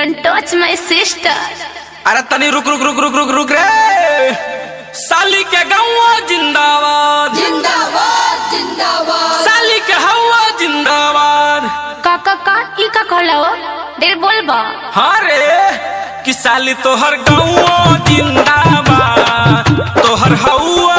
Don't touch my sister. अरे तनी रुक रुक रुक रुक रुक रुक रे। साली के गौवा जिंदाबाद जिंदाबाद जिंदाबाद। साली के हवा जिंदाबाद। का ई का कहला हो? देर बोलबा। हाँ रे कि साली तोहर गौवा जिंदाबाद तोहर हवा